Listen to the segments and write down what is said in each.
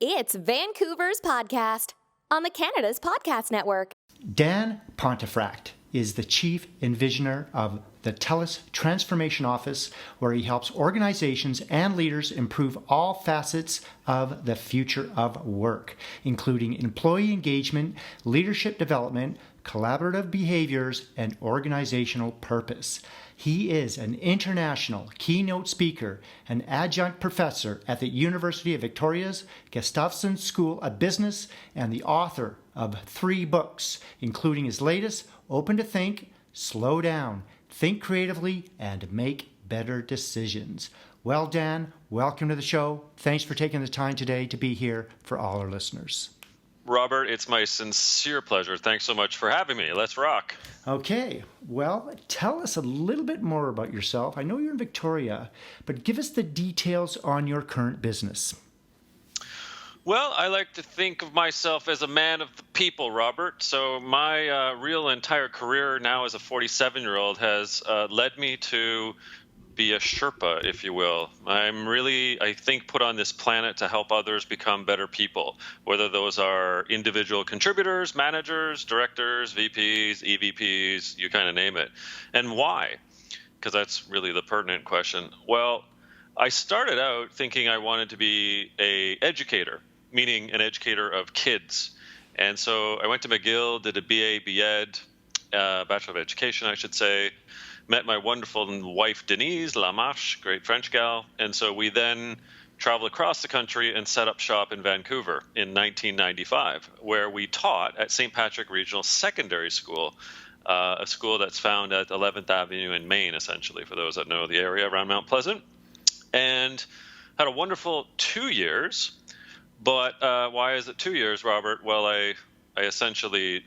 It's Vancouver's podcast on the Canada's Podcast Network. Dan Pontefract is the Chief Envisioner of the TELUS Transformation Office, where he helps organizations and leaders improve all facets of the future of work, including employee engagement, leadership development, collaborative behaviors, and organizational purpose. He is an international keynote speaker, an adjunct professor at the University of Victoria's Gustavson School of Business, and the author of 3 books, including his latest, Open to Think, Slow Down, Think Creatively, and Make Better Decisions. Well, Dan, welcome to the show. Thanks for taking the time today to be here for all our listeners. Robert, it's my sincere pleasure. Thanks so much for having me. Let's rock. Okay, well, tell us a little bit more about yourself. I know you're in Victoria, but give us the details on your current business. Well, I like to think of myself as a man of the people, Robert. So my real entire career now as a 47-year-old has led me to be a Sherpa, if you will. I'm really, I think, put on this planet to help others become better people, whether those are individual contributors, managers, directors, VPs, EVPs, you kind of name it. And why? Because that's really the pertinent question. Well, I started out thinking I wanted to be an educator, meaning an educator of kids. And so I went to McGill, did a BA, BEd, Bachelor of Education, I should say, met my wonderful wife, Denise Lamarche, great French gal. And so we then traveled across the country and set up shop in Vancouver in 1995, where we taught at St. Patrick Regional Secondary School, a school that's found at 11th Avenue in Maine, essentially, for those that know the area around Mount Pleasant. And had a wonderful 2 years. But why is it 2 years, Robert? Well, I essentially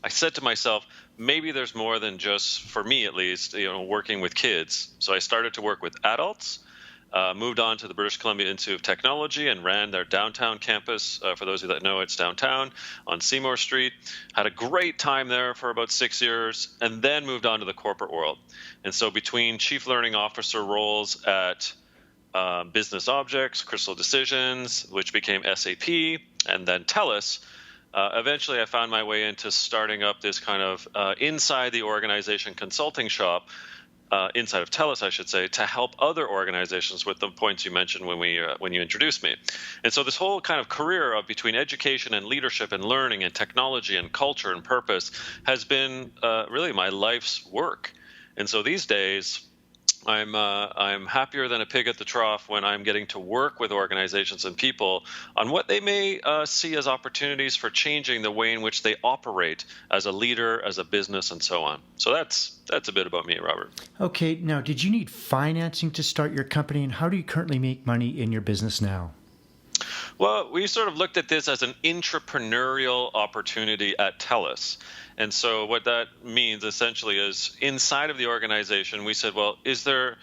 I said to myself, maybe there's more than just, for me at least, working with kids. So I started to work with adults, moved on to the British Columbia Institute of Technology and ran their downtown campus. For those of you that know, it's downtown on Seymour Street. Had a great time there for about 6 years, and then moved on to the corporate world. And so between Chief Learning Officer roles at Business Objects, Crystal Decisions, which became SAP, and then TELUS, eventually I found my way into starting up this kind of inside the organization consulting shop, inside of TELUS, I should say, to help other organizations with the points you mentioned when you introduced me. And so this whole kind of career of between education and leadership and learning and technology and culture and purpose has been really my life's work. And so these days, I'm happier than a pig at the trough when I'm getting to work with organizations and people on what they may see as opportunities for changing the way in which they operate as a leader, as a business, and so on. So that's a bit about me, Robert. Okay, now, did you need financing to start your company, and how do you currently make money in your business now? Well, we sort of looked at this as an entrepreneurial opportunity at TELUS. And so what that means essentially is inside of the organization, we said, well, is there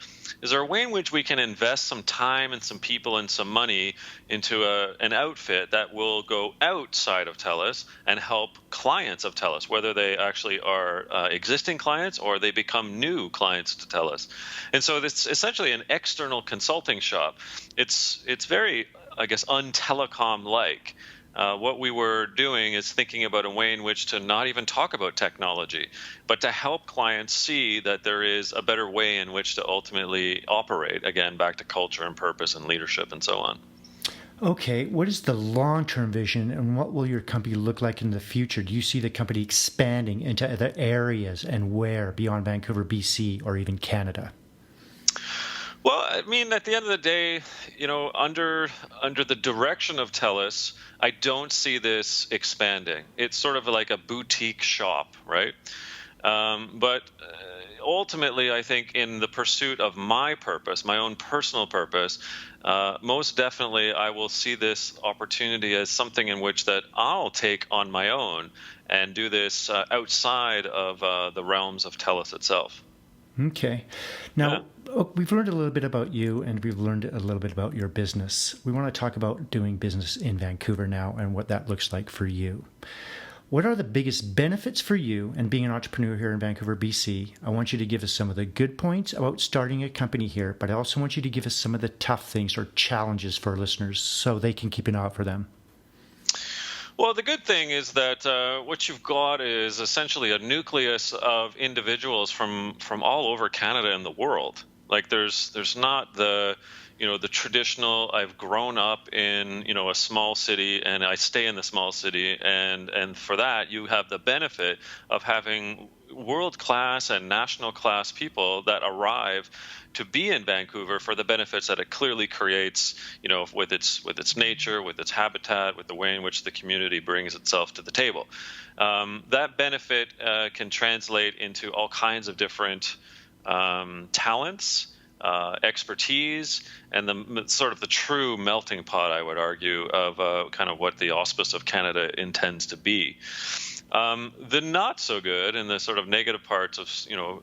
a way in which we can invest some time and some people and some money into an outfit that will go outside of TELUS and help clients of TELUS, whether they actually are existing clients or they become new clients to TELUS. And so it's essentially an external consulting shop. It's very, I guess, untelecom-like. What we were doing is thinking about a way in which to not even talk about technology, but to help clients see that there is a better way in which to ultimately operate, again, back to culture and purpose and leadership and so on. Okay, what is the long-term vision, and what will your company look like in the future? Do you see the company expanding into other areas, and where beyond Vancouver, BC, or even Canada? Well, I mean, at the end of the day, under the direction of TELUS, I don't see this expanding. It's sort of like a boutique shop, right? But ultimately, I think in the pursuit of my purpose, my own personal purpose, most definitely I will see this opportunity as something in which that I'll take on my own and do this outside of the realms of TELUS itself. Okay. Now, we've learned a little bit about you, and we've learned a little bit about your business. We want to talk about doing business in Vancouver now and what that looks like for you. What are the biggest benefits for you and being an entrepreneur here in Vancouver, BC? I want you to give us some of the good points about starting a company here, but I also want you to give us some of the tough things or challenges for our listeners so they can keep an eye out for them. Well, the good thing is that what you've got is essentially a nucleus of individuals from all over Canada and the world. Like there's not the traditional, I've grown up in, a small city and I stay in the small city. And for that, you have the benefit of having world-class and national-class people that arrive to be in Vancouver for the benefits that it clearly creates, with its nature, with its habitat, with the way in which the community brings itself to the table. That benefit can translate into all kinds of different talents, expertise, and the true melting pot, I would argue, of kind of what the auspice of Canada intends to be. The not so good and the sort of negative parts of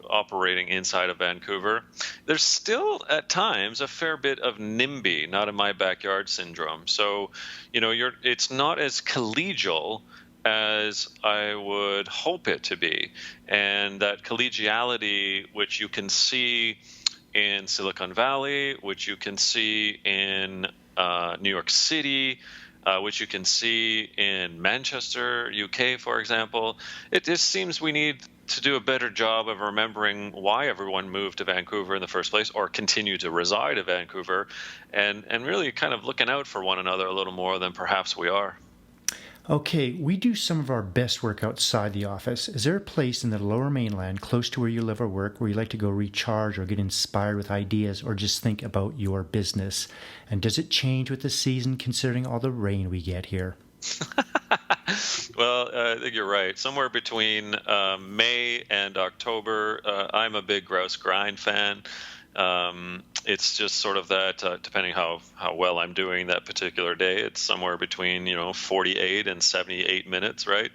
operating inside of Vancouver, there's still at times a fair bit of NIMBY, not in my backyard syndrome. So it's not as collegial as I would hope it to be, and that collegiality, which you can see in Silicon Valley, which you can see in New York City, which you can see in Manchester, UK, for example. It just seems we need to do a better job of remembering why everyone moved to Vancouver in the first place or continue to reside in Vancouver, and really kind of looking out for one another a little more than perhaps we are. Okay, we do some of our best work outside the office. Is there a place in the Lower Mainland, close to where you live or work, where you like to go recharge or get inspired with ideas or just think about your business? And does it change with the season, considering all the rain we get here? Well, I think you're right. Somewhere between May and October, I'm a big grouse grind fan. It's just sort of that, depending how well I'm doing that particular day, it's somewhere between 48 and 78 minutes, right,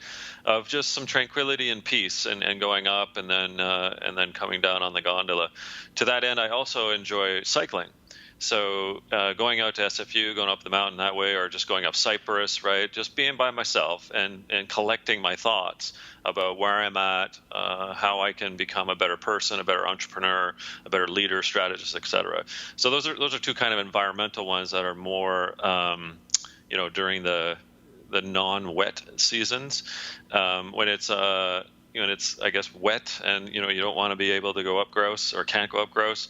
of just some tranquility and peace, and going up and then coming down on the gondola. To that end, I also enjoy cycling. So going out to SFU, going up the mountain that way, or just going up Cypress, right? Just being by myself and collecting my thoughts about where I'm at, how I can become a better person, a better entrepreneur, a better leader, strategist, etc. So those are two kind of environmental ones that are more, during the non-wet seasons, when it's it's, I guess, wet and you don't want to be able to go up grouse or can't go up grouse.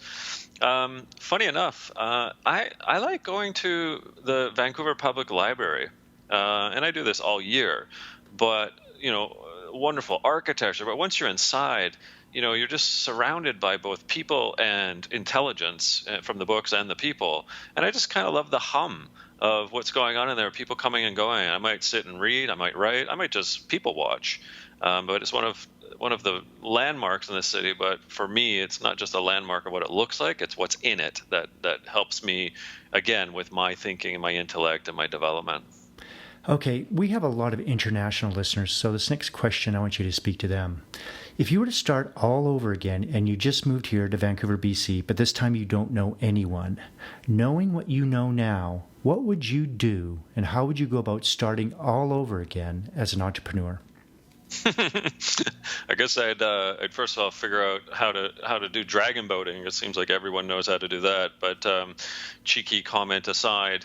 Funny enough, I like going to the Vancouver Public Library, and I do this all year, but, wonderful architecture. But once you're inside, you're just surrounded by both people and intelligence from the books and the people. And I just kind of love the hum of what's going on in there, people coming and going. I might sit and read, I might write, I might just people watch. But it's one of the landmarks in the city. But for me, it's not just a landmark of what it looks like; it's what's in it that helps me, again, with my thinking and my intellect and my development. Okay, we have a lot of international listeners, so this next question, I want you to speak to them. If you were to start all over again and you just moved here to Vancouver, BC, but this time you don't know anyone, knowing what you know now, what would you do and how would you go about starting all over again as an entrepreneur? I guess I'd first of all figure out how to do dragon boating. It seems like everyone knows how to do that. But cheeky comment aside,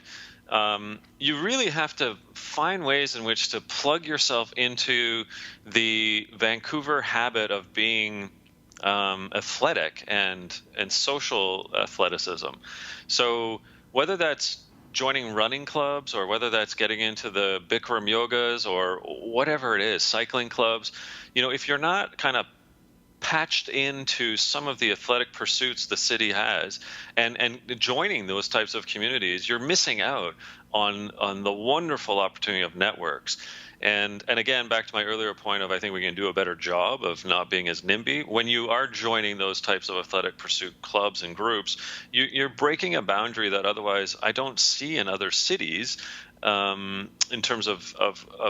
you really have to find ways in which to plug yourself into the Vancouver habit of being athletic and social athleticism. So whether that's joining running clubs or whether that's getting into the Bikram yogas or whatever it is, cycling clubs, if you're not kind of patched into some of the athletic pursuits the city has and joining those types of communities, you're missing out on the wonderful opportunity of networks. And again, back to my earlier point of I think we can do a better job of not being as NIMBY. When you are joining those types of athletic pursuit clubs and groups, you're breaking a boundary that otherwise I don't see in other cities in terms of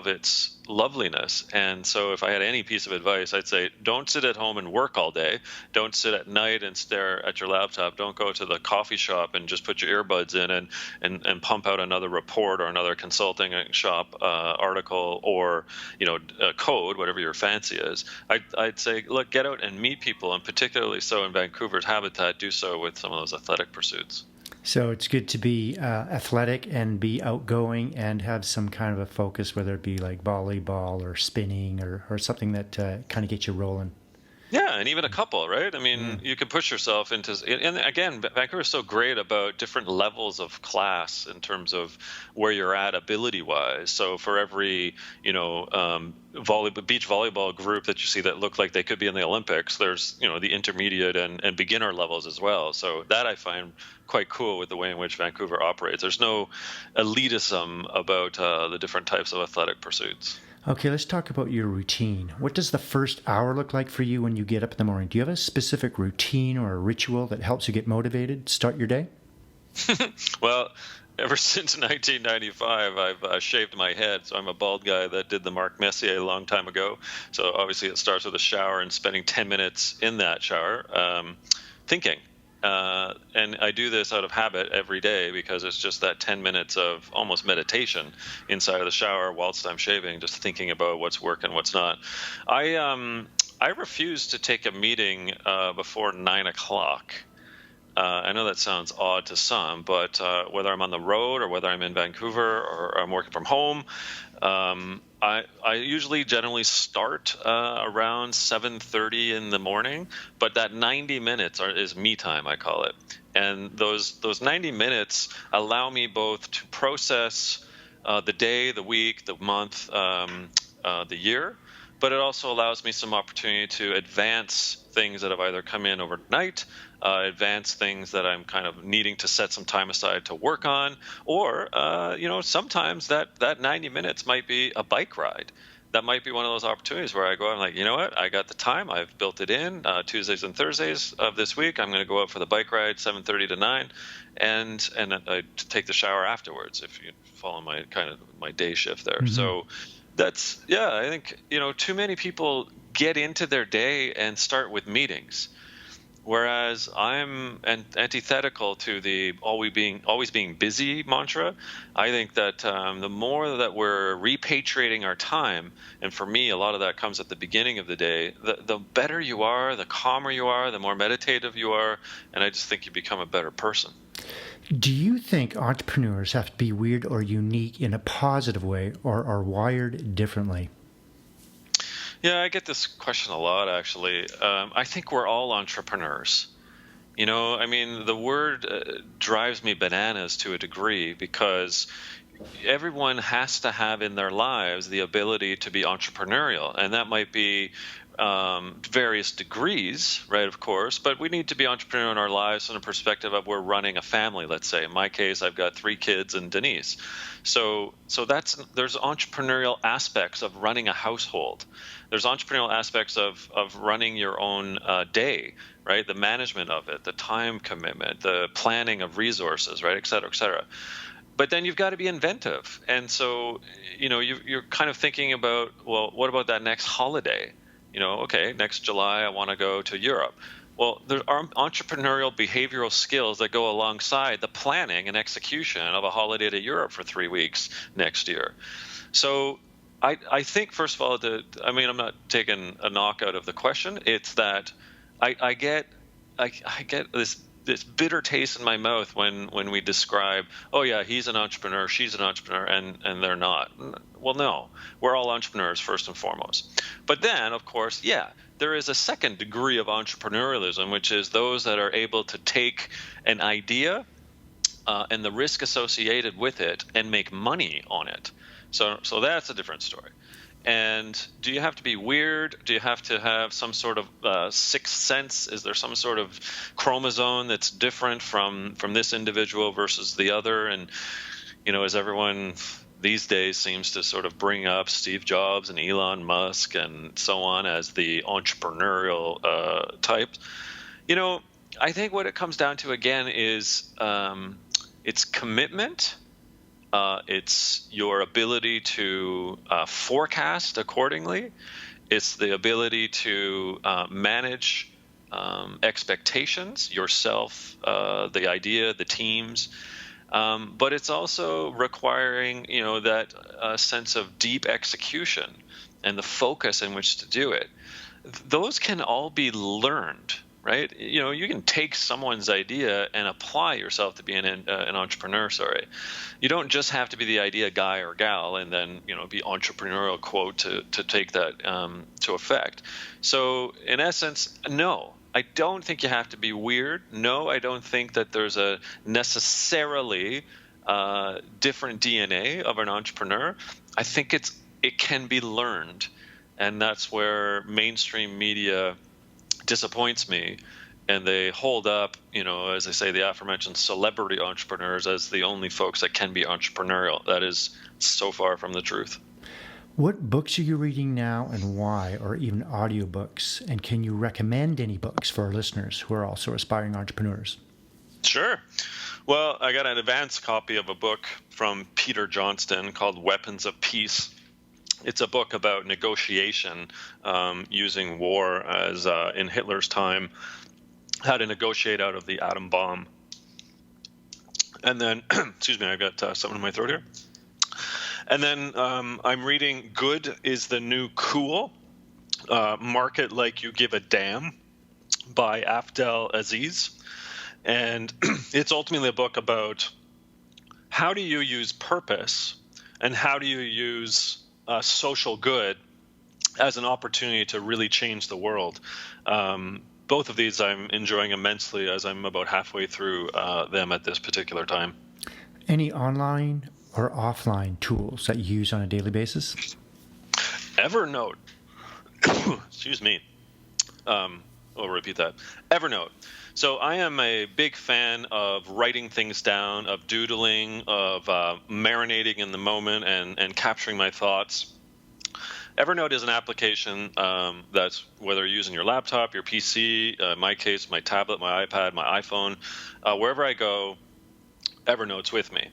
its loveliness. And so if I had any piece of advice, I'd say don't sit at home and work all day. Don't sit at night and stare at your laptop. Don't go to the coffee shop and just put your earbuds in and pump out another report or another consulting shop article or code, whatever your fancy is, I'd say, look, get out and meet people, and particularly so in Vancouver's habitat, do so with some of those athletic pursuits. So it's good to be athletic and be outgoing and have some kind of a focus, whether it be like volleyball or spinning or something that kind of gets you rolling. Yeah, and even a couple, right? I mean, you can push yourself into, and again, Vancouver is so great about different levels of class in terms of where you're at ability-wise. So for every, beach volleyball group that you see that look like they could be in the Olympics, there's, the intermediate and beginner levels as well. So that I find quite cool with the way in which Vancouver operates. There's no elitism about the different types of athletic pursuits. Okay, let's talk about your routine. What does the first hour look like for you when you get up in the morning? Do you have a specific routine or a ritual that helps you get motivated, start your day? Well, ever since 1995, I've shaved my head, so I'm a bald guy that did the Marc Messier a long time ago. So obviously it starts with a shower and spending 10 minutes in that shower thinking. And I do this out of habit every day because it's just that 10 minutes of almost meditation inside of the shower whilst I'm shaving, just thinking about what's working, what's not. I refuse to take a meeting before 9 o'clock. I know that sounds odd to some, but whether I'm on the road or whether I'm in Vancouver or I'm working from home, I usually generally start around 7:30 in the morning, but that 90 minutes is me time, I call it. And those 90 minutes allow me both to process the day, the week, the month, the year, but it also allows me some opportunity to advance things that have either come in overnight, advance things that I'm kind of needing to set some time aside to work on, or sometimes that 90 minutes might be a bike ride. That might be one of those opportunities where I go, I'm like, you know what, I got the time, I've built it in. Tuesdays and Thursdays of this week, I'm going to go out for the bike ride, 7:30 to 9, and I take the shower afterwards. If you follow my day shift there, so. I think, too many people get into their day and start with meetings, whereas I'm antithetical to the always being busy mantra. I think that the more that we're repatriating our time, and for me, a lot of that comes at the beginning of the day, the better you are, the calmer you are, the more meditative you are, and I just think you become a better person. Do you think entrepreneurs have to be weird or unique in a positive way or are wired differently? Yeah, I get this question a lot, actually. I think we're all entrepreneurs. The word drives me bananas to a degree because everyone has to have in their lives the ability to be entrepreneurial, and that might be various degrees, right, of course, but we need to be entrepreneurial in our lives from the perspective of we're running a family, let's say. In my case, I've got 3 kids and Denise. So there's entrepreneurial aspects of running a household. There's entrepreneurial aspects of running your own day, right, the management of it, the time commitment, the planning of resources, right, et cetera, et cetera. But then you've got to be inventive. And so, you're kind of thinking about, well, what about that next holiday? Okay, next July I want to go to Europe. Well, there are entrepreneurial behavioral skills that go alongside the planning and execution of a holiday to Europe for 3 weeks next year. So I think, first of all, I'm not taking a knock out of the question. It's that I get this bitter taste in my mouth when we describe, oh yeah, he's an entrepreneur, she's an entrepreneur, and they're not. Well, no, we're all entrepreneurs first and foremost. But then, of course, yeah, there is a second degree of entrepreneurialism, which is those that are able to take an idea and the risk associated with it and make money on it. So that's a different story. And do you have to be weird? Do you have to have some sort of sixth sense? Is there some sort of chromosome that's different from this individual versus the other? And, as everyone these days seems to sort of bring up Steve Jobs and Elon Musk and so on as the entrepreneurial type, I think what it comes down to, again, is it's commitment. It's your ability to forecast accordingly. It's the ability to manage expectations, yourself, the idea, the teams. but it's also requiring, that sense of deep execution and the focus in which to do it. Those can all be learned, right? You can take someone's idea and apply yourself to be an entrepreneur. You don't just have to be the idea guy or gal and then be entrepreneurial quote to take that to effect. So in essence, no, I don't think you have to be weird. No, I don't think that there's a necessarily different DNA of an entrepreneur. I think it can be learned, and that's where mainstream media disappoints me, and they hold up, as I say, the aforementioned celebrity entrepreneurs as the only folks that can be entrepreneurial. That is so far from the truth. What books are you reading now and why, or even audiobooks? And can you recommend any books for our listeners who are also aspiring entrepreneurs? Sure. Well, I got an advanced copy of a book from Peter Johnston called Weapons of Peace. It's a book about negotiation, using war as in Hitler's time, how to negotiate out of the atom bomb. And then, excuse me, I got something in my throat here. And then I'm reading Good is the New Cool, Market Like You Give a Damn by Afdel Aziz. And it's ultimately a book about how do you use purpose and how do you use social good as an opportunity to really change the world. Both of these I'm enjoying immensely as I'm about halfway through them at this particular time. Any online or offline tools that you use on a daily basis? Evernote. Excuse me. I'll repeat that. Evernote. So I am a big fan of writing things down, of doodling, of marinating in the moment and capturing my thoughts. Evernote is an application that's, whether you're using your laptop, your PC, in my case, my tablet, my iPad, my iPhone, wherever I go, Evernote's with me.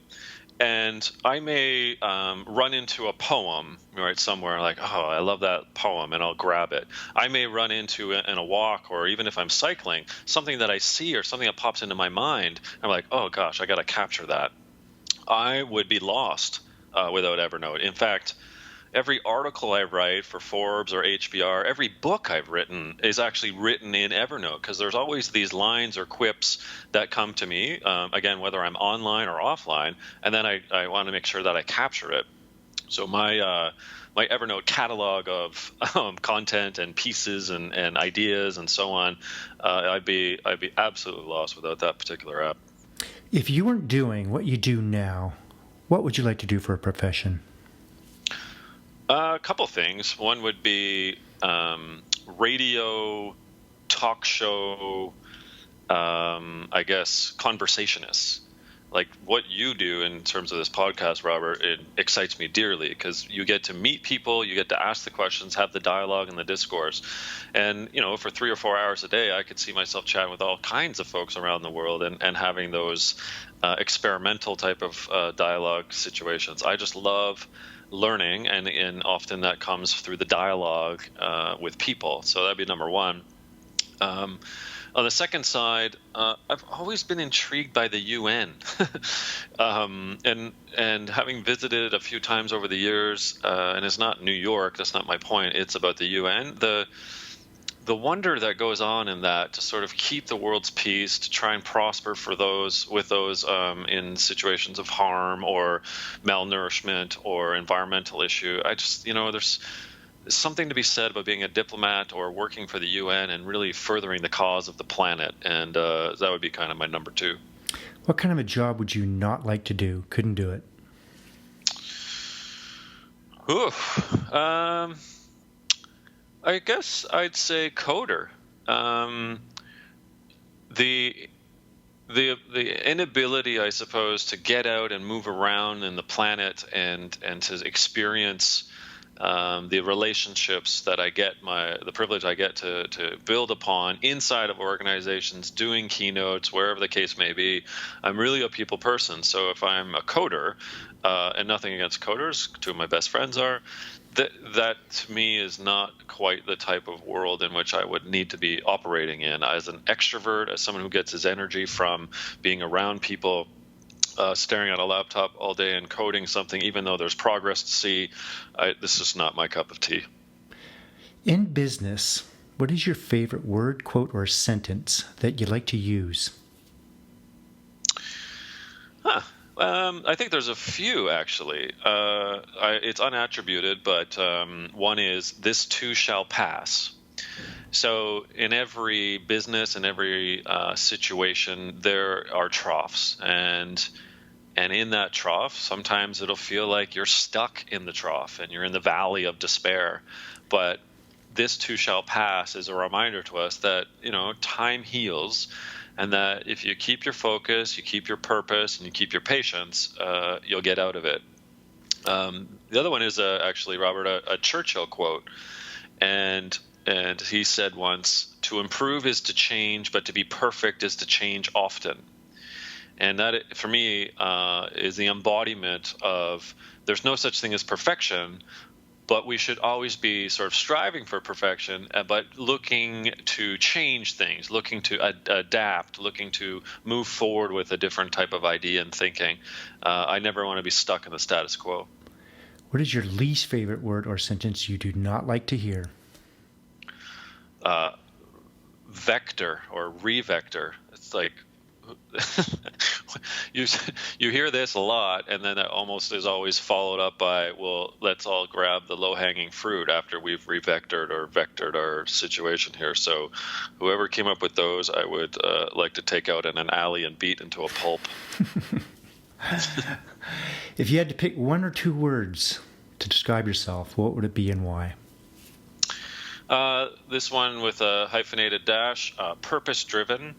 And I may run into a poem right somewhere, like, oh, I love that poem, and I'll grab it. I may run into it in a walk, or even if I'm cycling, something that I see or something that pops into my mind. I'm like, oh gosh, I got to capture that. I would be lost without Evernote. In fact, every article I write for Forbes or HBR, every book I've written is actually written in Evernote, because there's always these lines or quips that come to me, again, whether I'm online or offline, and then I want to make sure that I capture it. So my Evernote catalog of content and pieces and ideas and so on, I'd be absolutely lost without that particular app. If you weren't doing what you do now, what would you like to do for a profession? A couple things. One would be radio, talk show, I guess, conversationists. Like what you do in terms of this podcast, Robert, it excites me dearly, because you get to meet people, you get to ask the questions, have the dialogue and the discourse. And, for 3 or 4 hours a day, I could see myself chatting with all kinds of folks around the world and having those experimental type of dialogue situations. I just love learning, and often that comes through the dialogue with people. So that'd be number one. On the second side, I've always been intrigued by the UN, and having visited a few times over the years, and it's not New York, that's not my point, it's about the UN, the wonder that goes on in that, to sort of keep the world's peace, to try and prosper for those in situations of harm or malnourishment or environmental issue. I just, there's something to be said about being a diplomat or working for the UN and really furthering the cause of the planet. And that would be kind of my number two. What kind of a job would you not like to do? Couldn't do it? I guess I'd say coder. The inability, I suppose, to get out and move around in the planet and to experience the relationships that I get, the privilege I get to build upon inside of organizations, doing keynotes, wherever the case may be. I'm really a people person. So if I'm a coder, and nothing against coders, two of my best friends are, that to me is not quite the type of world in which I would need to be operating in. As an extrovert, as someone who gets his energy from being around people, staring at a laptop all day and coding something, even though there's progress to see, this is not my cup of tea. In business, what is your favorite word, quote, or sentence that you like to use? I think there's a few, actually. It's unattributed, but one is, "This too shall pass." So in every business, in every situation, there are troughs. And in that trough, sometimes it'll feel like you're stuck in the trough and you're in the valley of despair. But this too shall pass is a reminder to us that, time heals, and that if you keep your focus, you keep your purpose, and you keep your patience, you'll get out of it. The other one is actually, Robert, a Churchill quote, and he said once, "To improve is to change, but to be perfect is to change often." And that, for me, is the embodiment of, there's no such thing as perfection, but we should always be sort of striving for perfection, but looking to change things, looking to adapt, looking to move forward with a different type of idea and thinking. I never want to be stuck in the status quo. What is your least favorite word or sentence you do not like to hear? Vector or revector. It's like, you hear this a lot, and then it almost is always followed up by, "Well, let's all grab the low-hanging fruit after we've revectored or vectored our situation here." So whoever came up with those, I would like to take out in an alley and beat into a pulp. If you had to pick one or two words to describe yourself, what would it be and why? This one with a hyphenated dash, purpose-driven.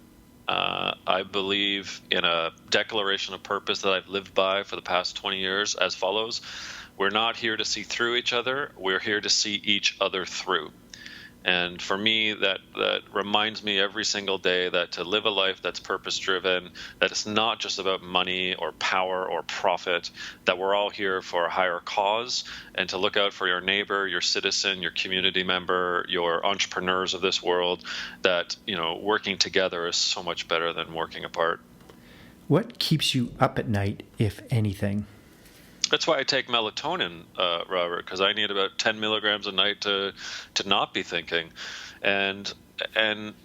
I believe in a declaration of purpose that I've lived by for the past 20 years as follows: we're not here to see through each other, we're here to see each other through. And for me, that reminds me every single day that to live a life that's purpose-driven, that it's not just about money or power or profit, that we're all here for a higher cause, and to look out for your neighbor, your citizen, your community member, your entrepreneurs of this world, that, working together is so much better than working apart. What keeps you up at night, if anything? That's why I take melatonin, Robert, because I need about 10 milligrams a night to not be thinking, and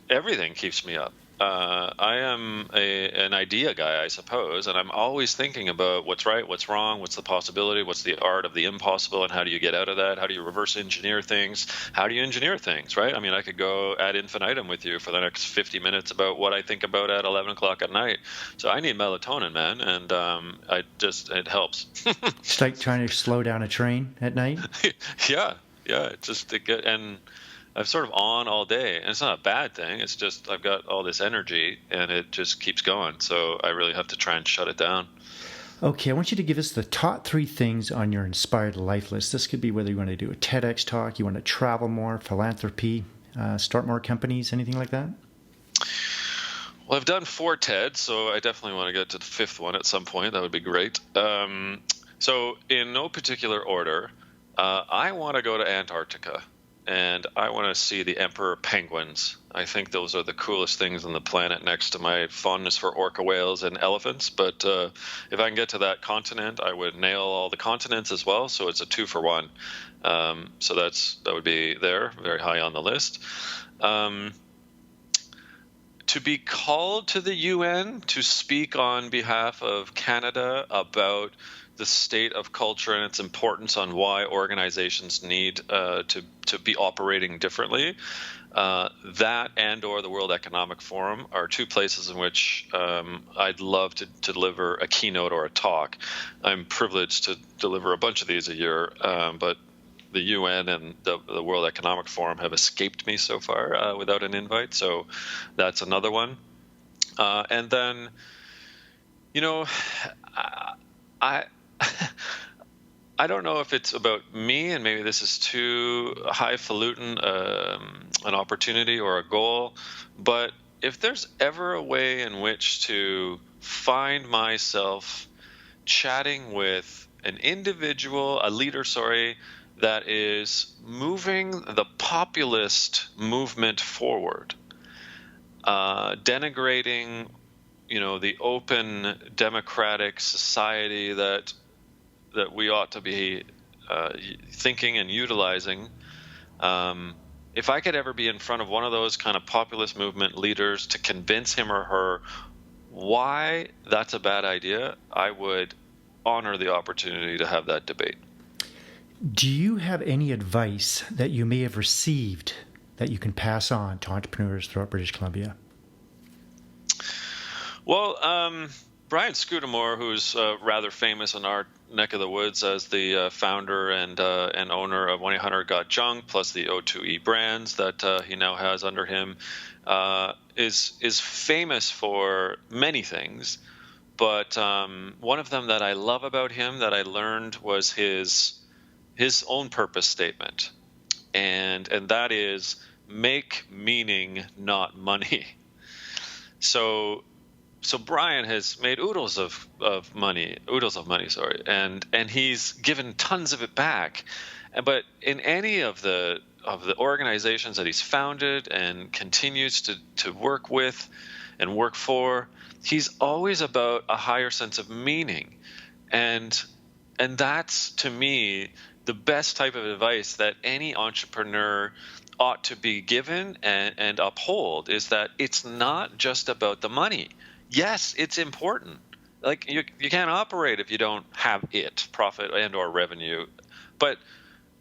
everything keeps me up. I am an idea guy, I suppose, and I'm always thinking about what's right, what's wrong, what's the possibility, what's the art of the impossible, and how do you get out of that? How do you reverse engineer things? How do you engineer things, right? I mean, I could go ad infinitum with you for the next 50 minutes about what I think about at 11 o'clock at night. So I need melatonin, man, and it helps. It's like trying to slow down a train at night? Yeah, and I'm sort of on all day, and it's not a bad thing. It's just I've got all this energy, and it just keeps going. So I really have to try and shut it down. Okay, I want you to give us the top 3 things on your inspired life list. This could be whether you want to do a TEDx talk, you want to travel more, philanthropy, start more companies, anything like that? Well, I've done 4 TEDs, so I definitely want to get to the 5th one at some point. That would be great. So in no particular order, I want to go to Antarctica. And I want to see the emperor penguins. I think those are the coolest things on the planet, next to my fondness for orca whales and elephants. But if I can get to that continent, I would nail all the continents as well. So it's a 2 for 1. So that would be there, very high on the list. To be called to the UN to speak on behalf of Canada about the state of culture and its importance on why organizations need to be operating differently. That and/or the World Economic Forum are 2 places in which I'd love to deliver a keynote or a talk. I'm privileged to deliver a bunch of these a year, but the UN and the World Economic Forum have escaped me so far without an invite. So that's another one. And then, I don't know if it's about me, and maybe this is too highfalutin an opportunity or a goal, but if there's ever a way in which to find myself chatting with a leader, that is moving the populist movement forward, denigrating the open democratic society that we ought to be thinking and utilizing. If I could ever be in front of one of those kind of populist movement leaders to convince him or her why that's a bad idea, I would honor the opportunity to have that debate. Do you have any advice that you may have received that you can pass on to entrepreneurs throughout British Columbia? Well, Brian Scudamore, who's rather famous in our neck of the woods as the founder and owner of 1-800-GOT-JUNK, plus the O2E brands that he now has under him, is famous for many things. But one of them that I love about him that I learned was his own purpose statement, and that is make meaning, not money. So Brian has made oodles of money, and he's given tons of it back. But in any of the organizations that he's founded and continues to work with and work for, he's always about a higher sense of meaning, and that's, to me, the best type of advice that any entrepreneur ought to be given and uphold, is that it's not just about the money. Yes, it's important. Like you can't operate if you don't have profit and or revenue. But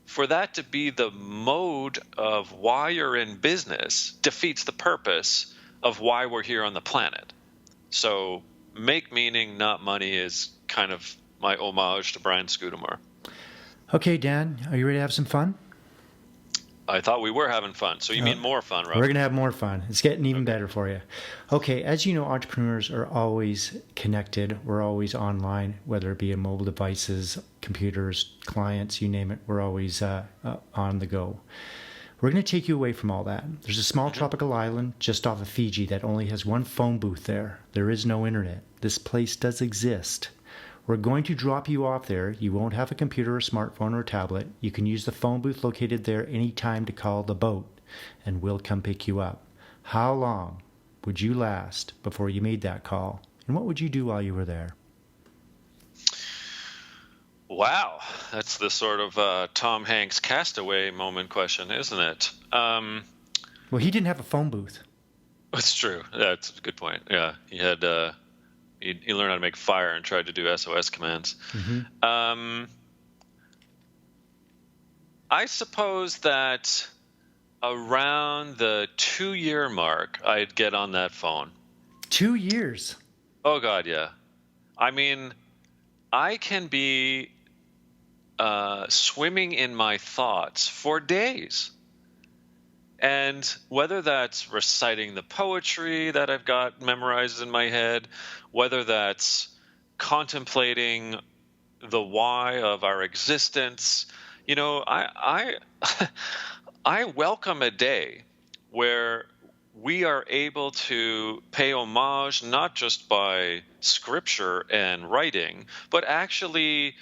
for that to be the mode of why you're in business defeats the purpose of why we're here on the planet. So make meaning, not money, is kind of my homage to Brian Scudamore. Okay, Dan, are you ready to have some fun? I thought we were having fun. So you mean more fun, Rob? We're going to have more fun. It's getting even better for you. Okay, as you know, entrepreneurs are always connected. We're always online, whether it be in mobile devices, computers, clients, you name it. We're always on the go. We're going to take you away from all that. There's a small tropical island just off of Fiji that only has one phone booth there. There is no internet. This place does exist. We're going to drop you off there. You won't have a computer or smartphone or tablet. You can use the phone booth located there anytime to call the boat, and we'll come pick you up. How long would you last before you made that call? And what would you do while you were there? Wow, that's the sort of Tom Hanks Castaway moment question, isn't it? Well, he didn't have a phone booth. That's true. That's a good point. Yeah, he had... He learned how to make fire and tried to do SOS commands. Mm-hmm. I suppose that around the 2-year mark, I'd get on that phone. 2 years? Oh, God, yeah. I mean, I can be swimming in my thoughts for days. And whether that's reciting the poetry that I've got memorized in my head, whether that's contemplating the why of our existence, I welcome a day where we are able to pay homage not just by scripture and writing, but actually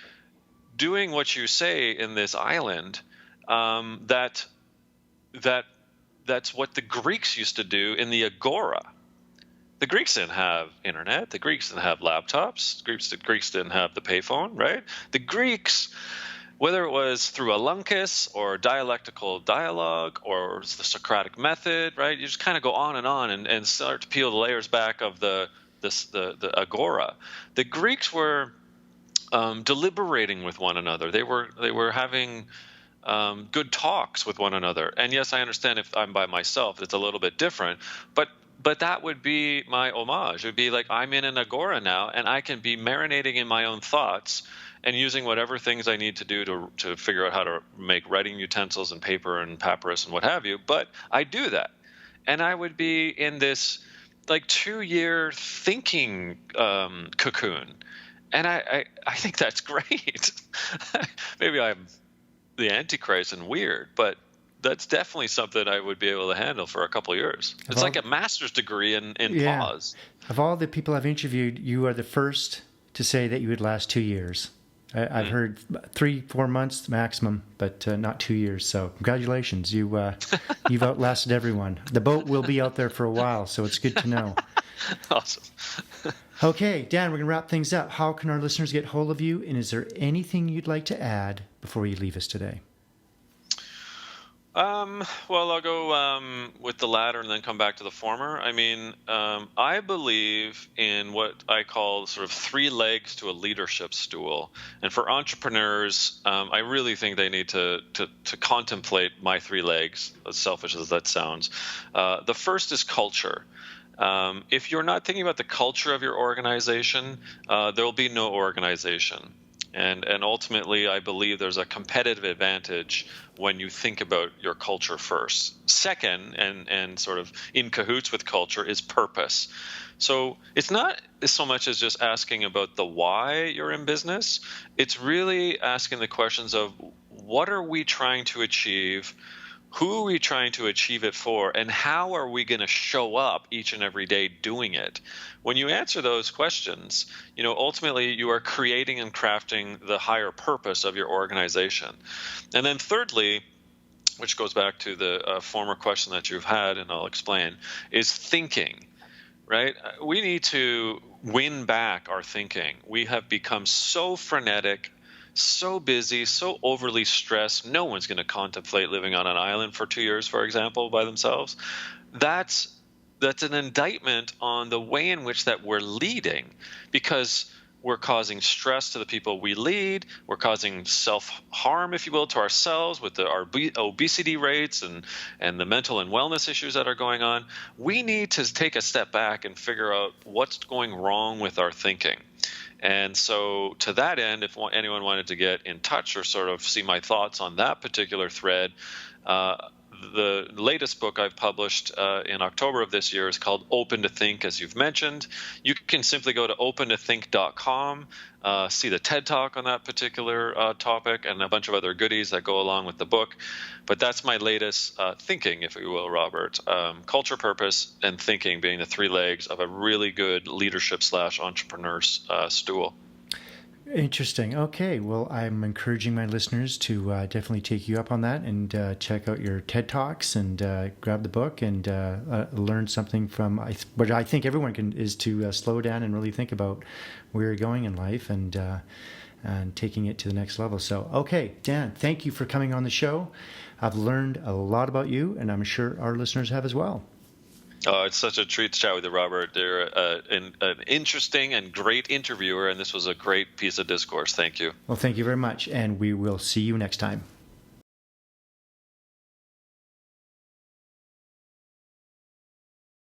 doing what you say in this island, that's what the Greeks used to do in the agora. The Greeks didn't have internet. The Greeks didn't have laptops. The Greeks didn't have the payphone, right? The Greeks, whether it was through a lunkus or dialectical dialogue or the Socratic method, right? You just kind of go on and start to peel the layers back of the agora. The Greeks were deliberating with one another. They were having good talks with one another. And yes, I understand if I'm by myself, it's a little bit different. But that would be my homage. It would be like I'm in an agora now, and I can be marinating in my own thoughts and using whatever things I need to do to figure out how to make writing utensils and paper and papyrus and what have you. But I do that. And I would be in this like 2-year thinking cocoon. And I think that's great. Maybe I'm the Antichrist and weird, but that's definitely something I would be able to handle for a couple of years. It's like a master's degree in pause. Of all the people I've interviewed, you are the first to say that you would last 2 years. I've heard 3-4 months maximum, but not 2 years. So congratulations, you've outlasted everyone. The boat will be out there for a while, so it's good to know. Awesome. Okay, Dan, we're going to wrap things up. How can our listeners get hold of you? And is there anything you'd like to add before you leave us today? Well, I'll go with the latter and then come back to the former. I mean, I believe in what I call sort of 3 legs to a leadership stool. And for entrepreneurs, I really think they need to contemplate my 3 legs, as selfish as that sounds. The first is culture. If you're not thinking about the culture of your organization, there will be no organization. And ultimately, I believe there's a competitive advantage when you think about your culture first. Second, and sort of in cahoots with culture, is purpose. So it's not so much as just asking about the why you're in business. It's really asking the questions of what are we trying to achieve? Who are we trying to achieve it for, and how are we going to show up each and every day doing it? When you answer those questions, ultimately you are creating and crafting the higher purpose of your organization. And then thirdly, which goes back to the former question that you've had, and I'll explain, is thinking. Right? We need to win back our thinking. We have become so frenetic, so busy, so overly stressed. No one's going to contemplate living on an island for 2 years, for example, by themselves. That's an indictment on the way in which that we're leading, because we're causing stress to the people we lead. We're causing self-harm, if you will, to ourselves with our obesity rates and the mental and wellness issues that are going on. We need to take a step back and figure out what's going wrong with our thinking. And so to that end, if anyone wanted to get in touch or sort of see my thoughts on that particular thread, the latest book I've published in October of this year is called Open to Think, as you've mentioned. You can simply go to opentothink.com, see the TED Talk on that particular topic, and a bunch of other goodies that go along with the book. But that's my latest thinking, if you will, Robert. Culture, purpose, and thinking being the 3 legs of a really good leadership/entrepreneur's stool. Interesting. Okay. Well, I'm encouraging my listeners to definitely take you up on that and check out your TED Talks and grab the book and learn something from what I think everyone can is to slow down and really think about where you're going in life and taking it to the next level. So, okay, Dan, thank you for coming on the show. I've learned a lot about you, and I'm sure our listeners have as well. Oh, it's such a treat to chat with you, Robert. You're an interesting and great interviewer, and this was a great piece of discourse. Thank you. Well, thank you very much, and we will see you next time.